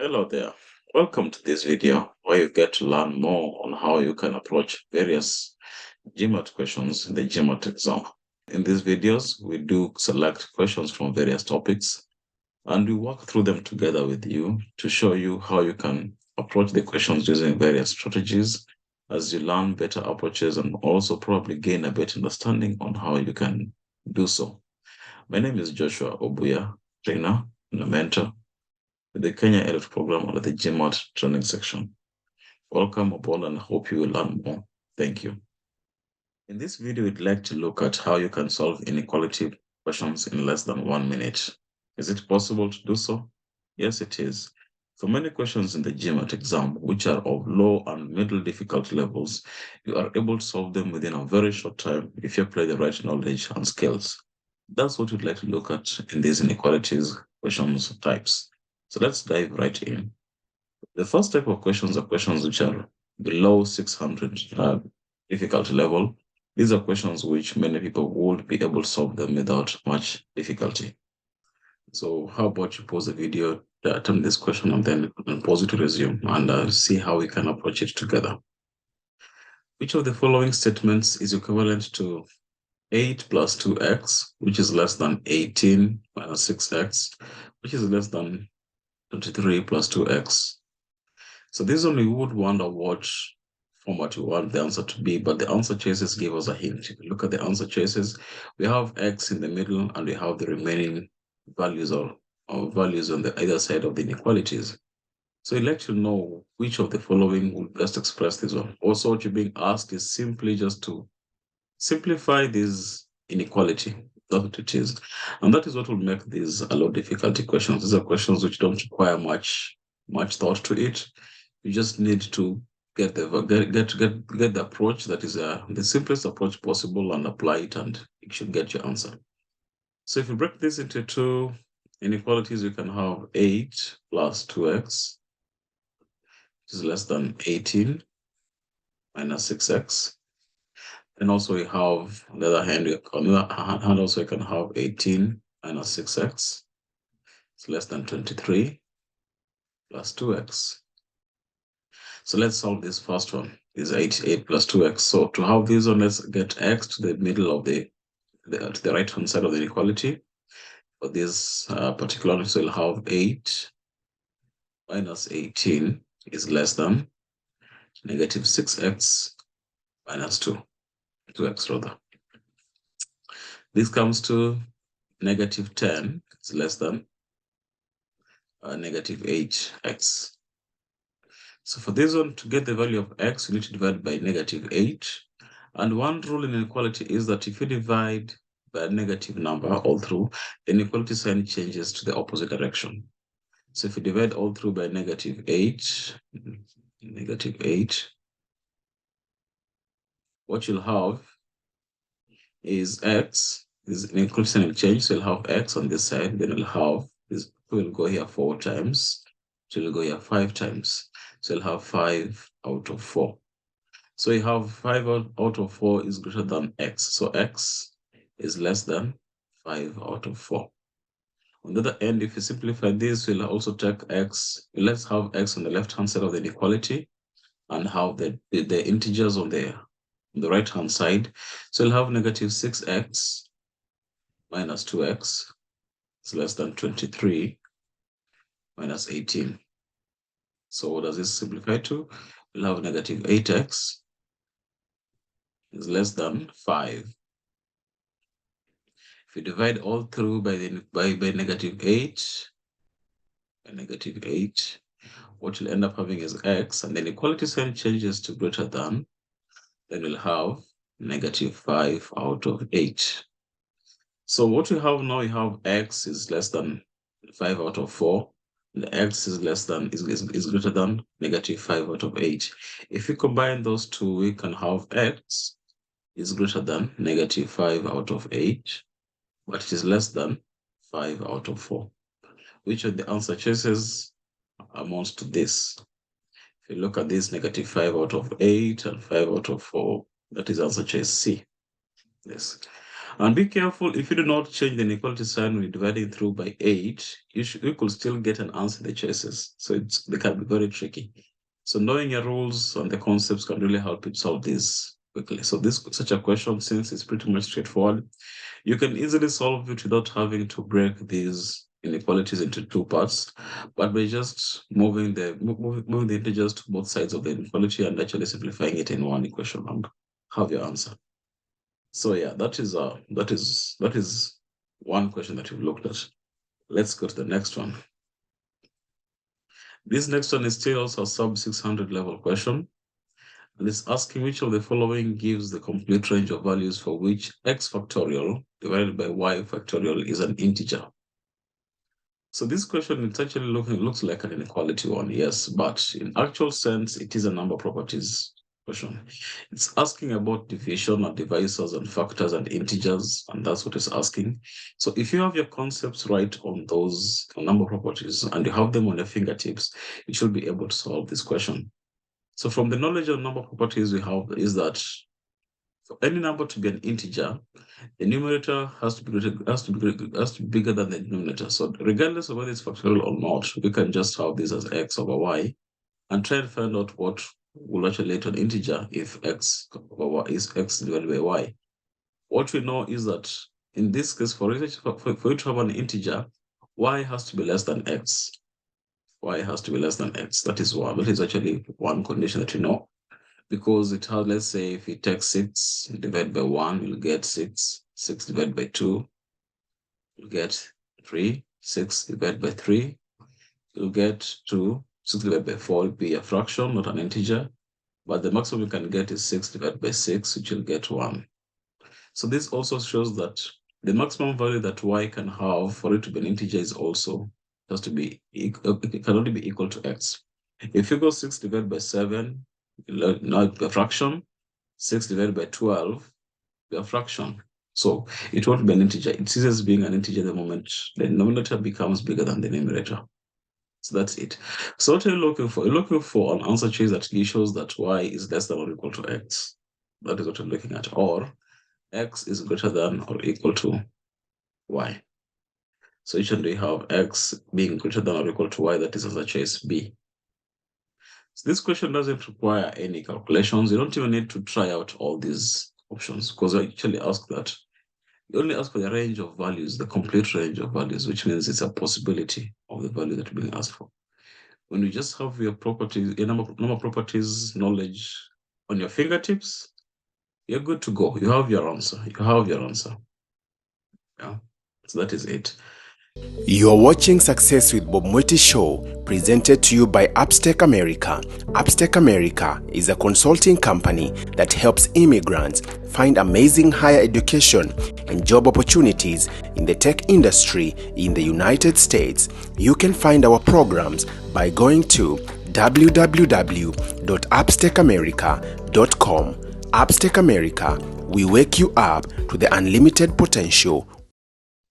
Hello there. Welcome to this video where you get to learn more on how you can approach various GMAT questions in the GMAT exam. In these videos, we do select questions from various topics and we walk through them together with you to show you how you can approach the questions using various strategies as you learn better approaches and also probably gain a better understanding on how you can do so. My name is Joshua Obuya, trainer and a mentor with the Kenya Elite Program under the GMAT training section. Welcome aboard and hope you will learn more. Thank you. In this video, we'd like to look at how you can solve inequality questions in less than 1 minute. Is it possible to do so? Yes, it is. For many questions in the GMAT exam, which are of low and middle difficulty levels, you are able to solve them within a very short time if you apply the right knowledge and skills. That's what we'd like to look at in these inequalities questions types. So let's dive right in. The first type of questions are questions which are below 600 difficulty level. These are questions which many people would be able to solve them without much difficulty. So how about you pause the video, attempt this question, and then pause it to resume and see how we can approach it together. Which of the following statements is equivalent to 8 plus 2x, which is less than 18 minus 6x, which is less than 23 plus 2x? So this one, we would wonder what format we want the answer to be, but the answer choices give us a hint. If you look at the answer choices, we have x in the middle and we have the remaining values or values on the either side of the inequalities. So you'd like to know which of the following would best express this one. Also, what you're being asked is simply just to simplify this inequality. That's what it is. And that is what will make these a low difficulty questions. These are questions which don't require much thought to it. You just need to get the approach that is the simplest approach possible and apply it, and you should get your answer. So if you break this into two inequalities, you can have 8 plus 2x, which is less than 18 minus 6x. And also we have, on the other hand, also you can have 18 minus 6x. It's less than 23 plus 2x. So let's solve this first one. Is 8 plus 2x. So to have this one, let's get x to the middle of to the right-hand side of the inequality. For this particular one, so we'll have 8 minus 18 is less than negative 6x minus 2x rather. This comes to negative 10, it's less than negative 8x. So for this one, to get the value of x, you need to divide by negative 8. And one rule in inequality is that if you divide by a negative number all through, the inequality sign changes to the opposite direction. So if you divide all through by negative 8, what you'll have is x, this inequality sign will change, so you'll have x on this side, then you'll have this will go here 4 times, so you'll go here 5 times. So you'll have 5 out of 4. So you have 5 out of 4 is greater than x. So x is less than 5 out of 4. On the other end, if you simplify this, we'll also take x. Let's have x on the left-hand side of the inequality and have the integers on the right-hand side. So we'll have negative 6x minus 2x is less than 23 minus 18. So what does this simplify to? We'll have negative 8x is less than 5. If you divide all through by negative 8, what you'll end up having is x, and then inequality sign changes to greater than, then we'll have negative 5 out of 8. So what we have now, we have x is less than 5 out of 4. The x is greater than negative 5 out of 8. If we combine those two, we can have x is greater than negative 5 out of 8, but it is less than 5 out of 4. Which of the answer choices amounts to this? If you look at this, negative 5 out of 8 and 5 out of 4, that is answer choice C. Yes. And be careful, if you do not change the inequality sign when you're dividing through by 8, you could still get an answer in the choices. So they can be very tricky. So knowing your rules and the concepts can really help you solve this quickly. So such a question, since it's pretty much straightforward, you can easily solve it without having to break these inequalities into two parts, but by just moving the integers to both sides of the inequality and actually simplifying it in one equation and have your answer. So yeah, that is one question that we've looked at. Let's go to the next one. This next one is still also a sub 600 level question. And it's asking which of the following gives the complete range of values for which x factorial divided by y factorial is an integer. So this question, it's actually looks like an inequality one, yes, but in actual sense, it is a number properties question. It's asking about division and divisors and factors and integers, and that's what it's asking. So if you have your concepts right on those number properties and you have them on your fingertips, you should be able to solve this question. So from the knowledge of number properties we have is that for any number to be an integer, the numerator has to be bigger than the denominator. So regardless of whether it's factorial or not, we can just have this as x over y and try and find out what will actually lead to an integer if x over y is x divided by y. What we know is that in this case, for you to have an integer, y has to be less than x. Y has to be less than x. That is one. That is actually one condition that we know. Because it has, let's say, if we take 6 divided by 1, we'll get 6. 6 divided by 2, we'll get 3. 6 divided by 3, we'll get 2. 6 divided by 4 will be a fraction, not an integer. But the maximum we can get is 6 divided by 6, which will get 1. So this also shows that the maximum value that y can have for it to be an integer is also has to be, it can only be equal to x. If you go 6 divided by 7, now it be a fraction. 6 divided by 12 be a fraction. So it won't be an integer. It ceases being an integer the moment the denominator becomes bigger than the numerator. So that's it. So what are you looking for? You're looking for an answer choice that shows that y is less than or equal to x. That is what you're looking at. Or x is greater than or equal to y. So each one we have x being greater than or equal to y, that is answer choice B. So this question doesn't require any calculations. You don't even need to try out all these options because I actually ask that. You only ask for the range of values, the complete range of values, which means it's a possibility of the value that you're being asked for. When you just have your properties, your number properties knowledge on your fingertips, you're good to go. You have your answer. You have your answer. Yeah. So that is it. You're watching Success with Bob Mwiti Show, presented to you by Upstack America. Upstack America is a consulting company that helps immigrants find amazing higher education and job opportunities in the tech industry in the United States. You can find our programs by going to www.upstackamerica.com. Upstack America, we wake you up to the unlimited potential.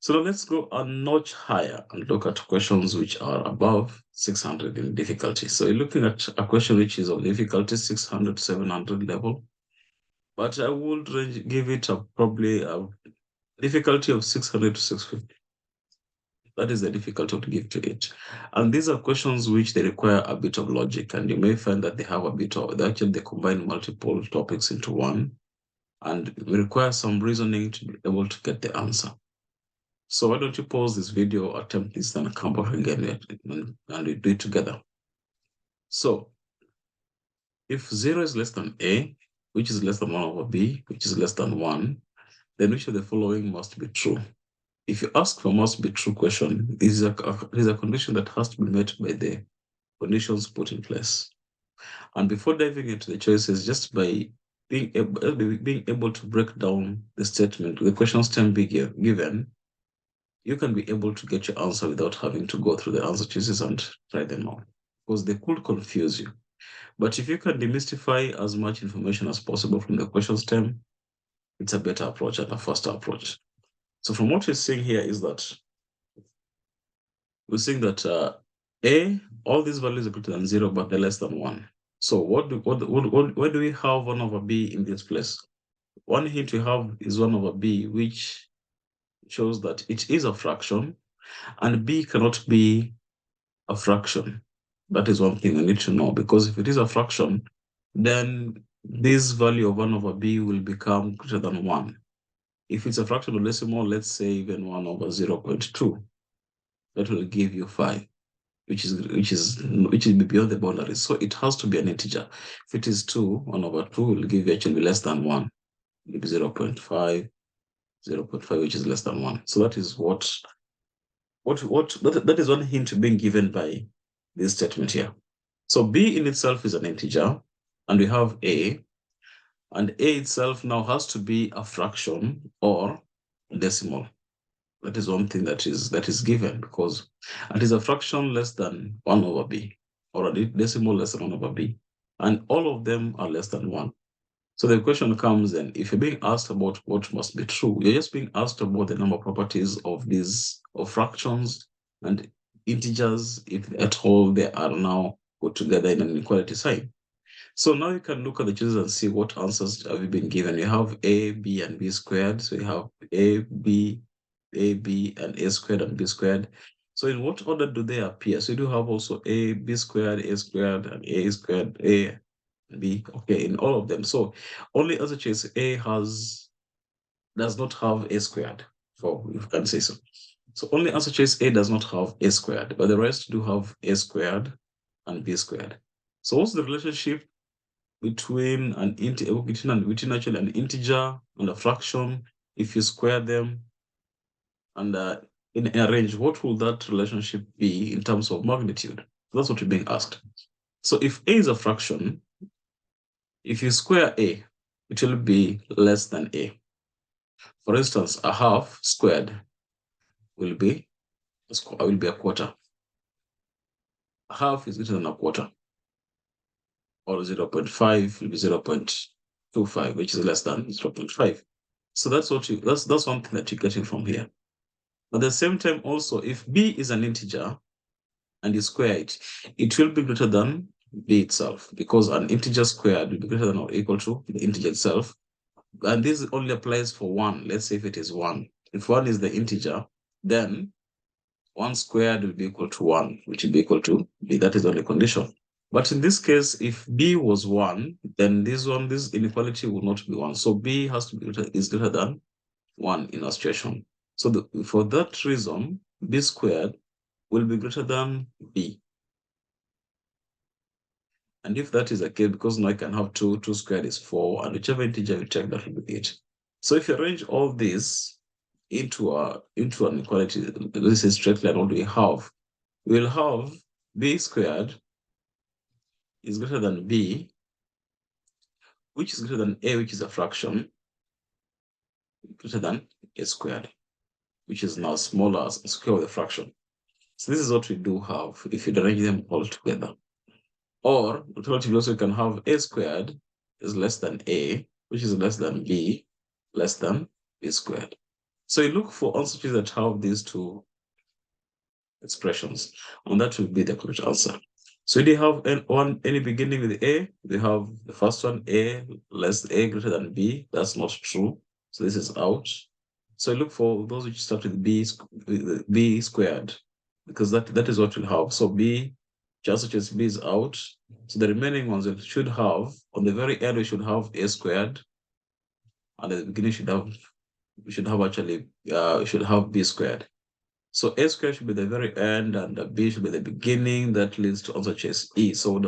So now let's go a notch higher and look at questions which are above 600 in difficulty. So you're looking at a question which is of difficulty 600 to 700 level, but I would give it probably a difficulty of 600 to 650. That is the difficulty to give to it. And these are questions which they require a bit of logic, and you may find that they have a bit of, they combine multiple topics into one, and require some reasoning to be able to get the answer. So why don't you pause this video, attempt this, and come back again and we do it together. So if 0 is less than a, which is less than 1 over b, which is less than 1, then which of the following must be true? If you ask for must be true question, this is a condition that has to be met by the conditions put in place. And before diving into the choices, just by being able to break down the statement, the question stem be given, you can be able to get your answer without having to go through the answer choices and try them out, because they could confuse you. But if you can demystify as much information as possible from the question stem, it's a better approach and a faster approach. So from what we're seeing here is that we're seeing that A, all these values are greater than 0, but they're less than 1. So why do we have 1 over B in this place? one hint we have is 1 over b, which shows that it is a fraction, and b cannot be a fraction. That is one thing we need to know, because if it is a fraction, then this value of 1 over b will become greater than 1. If it's a fraction or decimal, let's say even 1 over 0.2, that will give you 5, which is beyond the boundaries. So it has to be an integer. If it is 2, 1 over 2 will give you actually less than 1. It will be 0.5, 0.5, which is less than 1. So that is that is one hint being given by this statement here. So b in itself is an integer, and we have a, and a itself now has to be a fraction or a decimal. That is one thing that is given, because it is a fraction less than 1 over b, or a decimal less than 1 over b, and all of them are less than 1. So the question comes then, if you're being asked about what must be true, you're just being asked about the number properties of fractions and integers, if at all they are now put together in an inequality sign. So now you can look at the choices and see what answers have you been given. You have a, b, and b squared. So you have a, b, and a squared and b squared. So in what order do they appear? So you do have also a, b squared, a squared, and a squared, a, b, okay, in all of them. So only as a case a does not have a squared, for if you can say so. So only answer choice a does not have a squared, but the rest do have a squared and b squared. So what's the relationship between actually an integer and a fraction? If you square them and in a range, what will that relationship be in terms of magnitude? That's what we're being asked. So if a is a fraction, if you square a, it will be less than a. For instance, a half squared will be a quarter. A half is greater than a quarter, or 0.5 will be 0.25, which is less than 0.5. So that's that's one thing that you're getting from here. At the same time, also, if b is an integer and you square it, it will be greater than b itself, because an integer squared will be greater than or equal to the integer itself. And this only applies for 1. Let's say if it is 1. If 1 is the integer, then 1 squared will be equal to 1, which will be equal to b. That is the only condition. But in this case, if b was 1, then this inequality will not be 1. So b has to be greater than 1 in our situation. So for that reason, b squared will be greater than b. And if that is the case, because now I can have 2 squared is 4, and whichever integer you take, that will be 8. So if you arrange all this into an inequality, this is straight line, what do we have? We'll have b squared is greater than b, which is greater than a, which is a fraction, greater than a squared, which is now smaller as a square of the fraction. So this is what we do have if you arrange them all together. Or alternatively, also you can have a squared is less than a, which is less than b, less than b squared. So you look for answers that have these two expressions, and that will be the correct answer. So they have any beginning with a, they have the first one, a greater than b. That's not true. So this is out. So look for those which start with b squared, because that is what we'll have. So b, just such as b is out. So the remaining ones we should have, on the very end, we should have a squared, and at the beginning we should have b squared. So a squared should be the very end, and the b should be the beginning. That leads to answer choice E. So what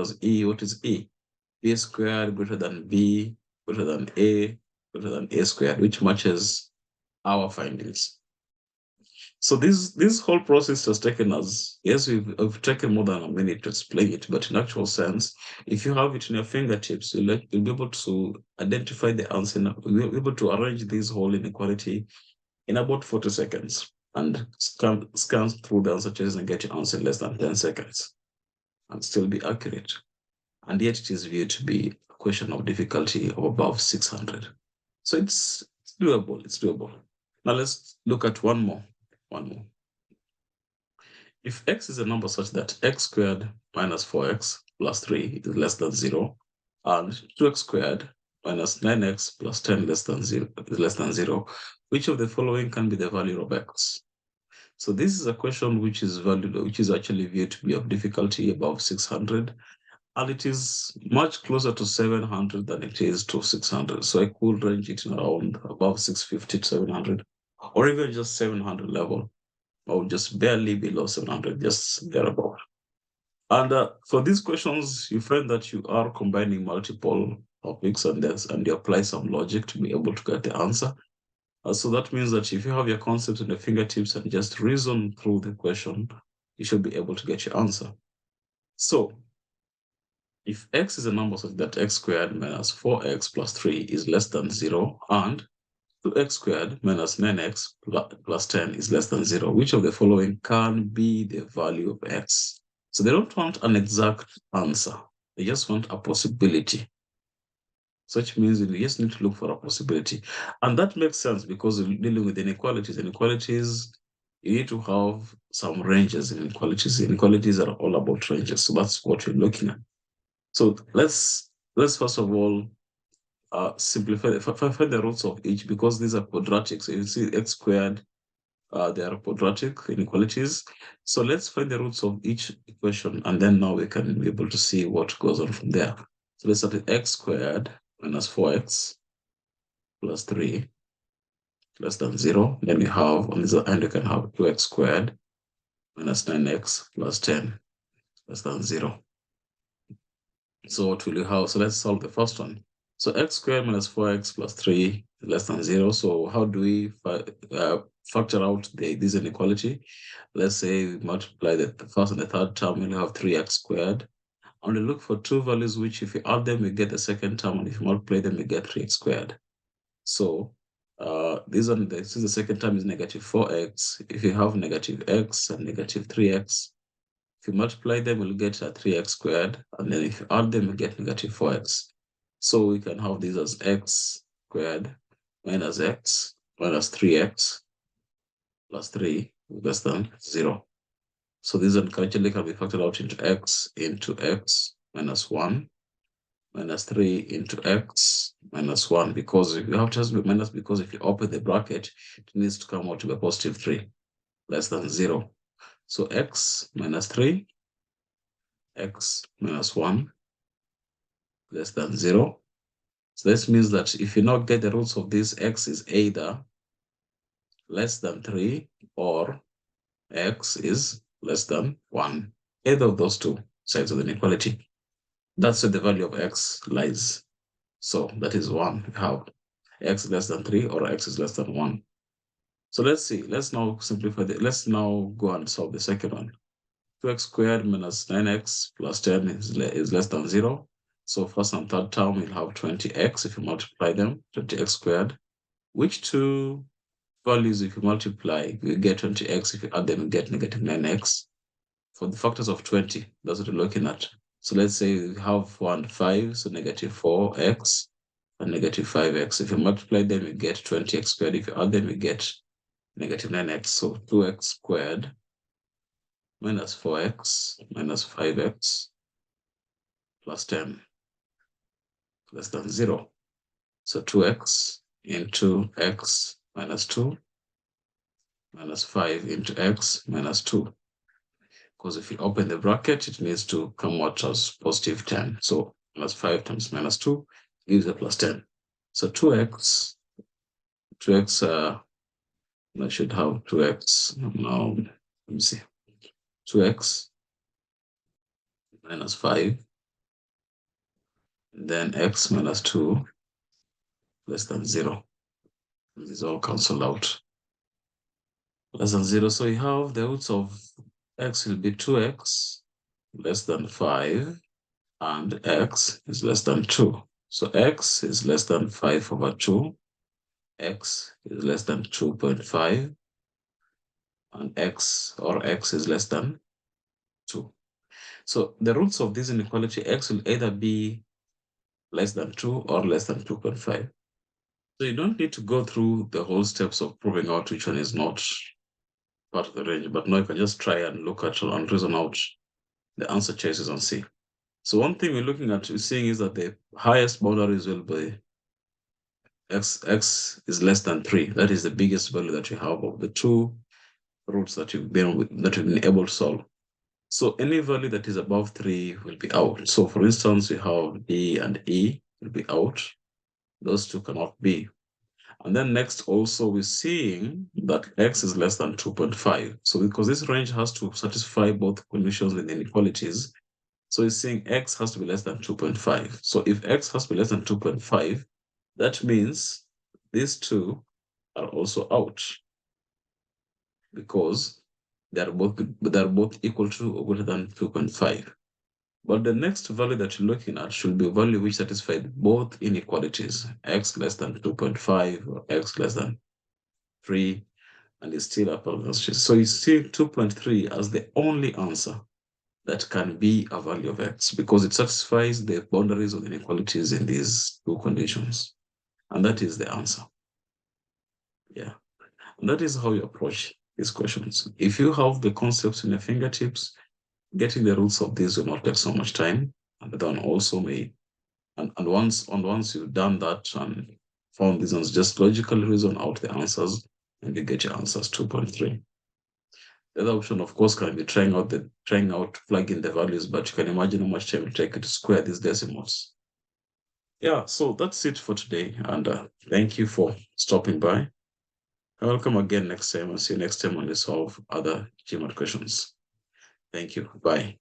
is E? B squared greater than b, greater than a squared, which matches our findings. So this whole process has taken us, yes, we've taken more than a minute to explain it, but in actual sense, if you have it in your fingertips, you'll be able to identify the answer, you'll be able to arrange this whole inequality in about 40 seconds and scan through the answer choices and get your answer in less than 10 seconds and still be accurate. And yet it is viewed to be a question of difficulty of above 600. So it's doable, it's doable. Now let's look at one more. If x is a number such that x squared minus 4x plus 3 is less than 0, and 2x squared minus 9x plus 10 less than 0. Which of the following can be the value of x? So this is a question which is actually viewed to be of difficulty above 600, and it is much closer to 700 than it is to 600. So I could range it around above 650 to 700, or even just 700 level, or just barely below 700, just thereabout. And for these questions, you find that you are combining multiple topics and you apply some logic to be able to get the answer. So that means that if you have your concepts in the fingertips and just reason through the question, you should be able to get your answer. So if x is a number such that x squared minus 4x plus 3 is less than 0, and 2x squared minus 9x plus 10 is less than 0, which of the following can be the value of x? So they don't want an exact answer. They just want a possibility. Such means you just need to look for a possibility. And that makes sense because you're dealing with inequalities. Inequalities, you need to have some ranges in inequalities. Inequalities are all about ranges. So that's what we're looking at. So let's first of all simplify, find the roots of each, because these are quadratic. So you see x squared, they are quadratic inequalities. So let's find the roots of each equation, and then now we can be able to see what goes on from there. So let's start with x squared minus 4x plus 3 less than 0. Then we have, on this end, you can have 2x squared minus 9x plus 10 less than 0. So what will you have? So let's solve the first one. So x squared minus 4x plus 3 less than 0. So how do we factor out this inequality? Let's say we multiply the first and the third term, we'll have 3x squared. And we look for two values which, if you add them, we get the second term, and if you multiply them, we get 3x squared. So this is the second term is negative 4x. If you have negative x and negative 3x, if you multiply them, we'll get a 3x squared, and then if you add them, we get negative 4x. So we can have this as x squared minus x minus 3x plus 3 less than 0. So this actually can be factored out into x minus 1 minus 3 into x minus 1, because you have to be minus, because if you open the bracket, it needs to come out to be positive 3 less than 0. So x minus 3, x minus 1 less than 0. So this means that if you not get the roots of this, x is either less than 3 or x is less than 1. Either of those two sides of the inequality. That's where the value of x lies. So that is 1. We have x less than 3 or x is less than 1. So let's see. Let's now simplify let's now go and solve the second one. 2x squared minus 9x plus 10 is less than 0. So first and third term, we'll have 20x if you multiply them, 20x squared. Which two values, if you multiply, you get 20x. If you add them, you get negative 9x. For the factors of 20, that's what we're looking at. So let's say we have 1 and 5, so negative 4x and negative 5x. If you multiply them, you get 20x squared. If you add them, you get negative 9x. So 2x squared minus 4x minus 5x plus 10 less than 0. So 2x into x minus 2 minus 5 into x minus 2. Because if you open the bracket, it needs to come out as positive 10. So minus 5 times minus 2 gives a plus 10. So 2x, I should have 2x. Now, let me see. 2x minus 5, then x minus 2 less than 0. These all cancel out. Less than 0. So you have the roots of x will be 2x less than 5, and x is less than 2. So x is less than 5 over 2, x is less than 2.5, and x is less than 2. So the roots of this inequality, x will either be less than 2 or less than 2.5. So you don't need to go through the whole steps of proving out which one is not part of the range, but now you can just try and look at and reason out the answer choices and see. So one thing we're looking at, seeing is that the highest boundaries will be x is less than 3. That is the biggest value that you have of the two roots that you've been able to solve. So any value that is above 3 will be out. So for instance, we have D and E will be out. Those two cannot be. And then next also we're seeing that x is less than 2.5. So because this range has to satisfy both conditions with inequalities, so it's saying x has to be less than 2.5. So if x has to be less than 2.5, that means these two are also out because they are both equal to or greater than 2.5. But the next value that you're looking at should be a value which satisfies both inequalities, x less than 2.5 or x less than 3, and it's still a positive. So you see 2.3 as the only answer that can be a value of x because it satisfies the boundaries of the inequalities in these two conditions. And that is the answer. Yeah. And that is how you approach these questions. If you have the concepts in your fingertips, getting the roots of these will not take so much time. And then also once you've done that and found these ones, just logically reason out the answers and you get your answers 2.3. The other option, of course, can be trying out plugging the values, but you can imagine how much time it will take you to square these decimals. Yeah, so that's it for today, and thank you for stopping by. And welcome again next time, and see you next time when we solve other GMAT questions. Thank you. Bye.